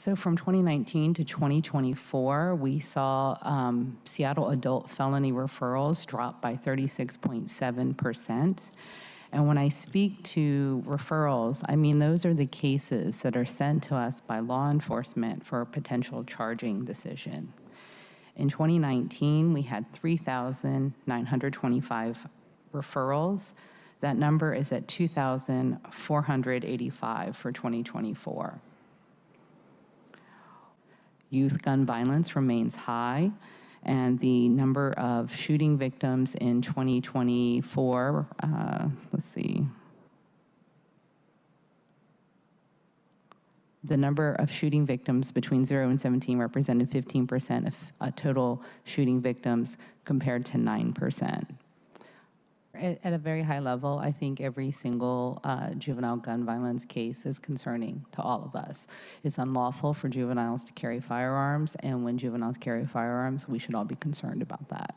So from 2019 to 2024, we saw Seattle adult felony referrals drop by 36.7%. And when I speak to referrals, I mean those are the cases that are sent to us by law enforcement for a potential charging decision. In 2019, we had 3,925 referrals. That number is at 2,485 for 2024. Youth gun violence remains high, and the number of shooting victims in 2024, the number of shooting victims between 0 and 17 represented 15% of total shooting victims compared to 9%. At a very high level, I think every single juvenile gun violence case is concerning to all of us. It's unlawful for juveniles to carry firearms, and when juveniles carry firearms, we should all be concerned about that.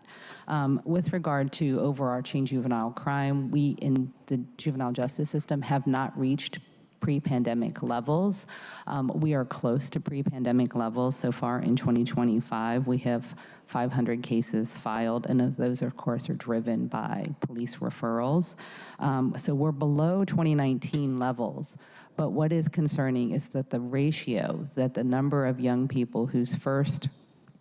With regard to overarching juvenile crime, we in the juvenile justice system have not reached pre-pandemic levels. We are close to pre-pandemic levels so far in 2025. We have 500 cases filed, and those, of course, are driven by police referrals. So we're below 2019 levels. But what is concerning is that the ratio, that the number of young people whose first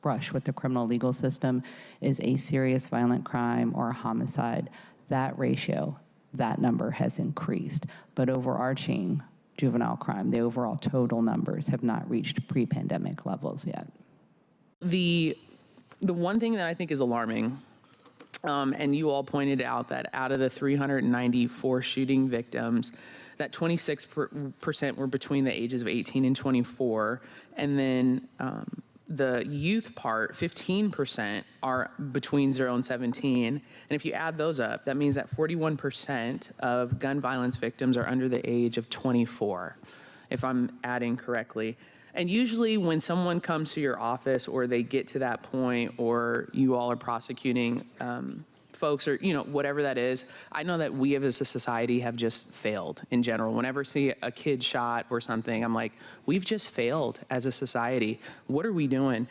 brush with the criminal legal system is a serious violent crime or a homicide, that ratio, that number has increased. But overarching juvenile crime, the overall total numbers have not reached pre-pandemic levels yet. The one thing that I think is alarming, and you all pointed out that out of the 394 shooting victims, that 26% were between the ages of 18 and 24, and then the youth part, 15% are between 0 and 17. And if you add those up, that means that 41% of gun violence victims are under the age of 24, if I'm adding correctly. And usually when someone comes to your office or they get to that point, or you all are prosecuting folks, or whatever that is, I know that we as a society have just failed in general. Whenever I see a kid shot or something, I'm like, we've just failed as a society. What are we doing?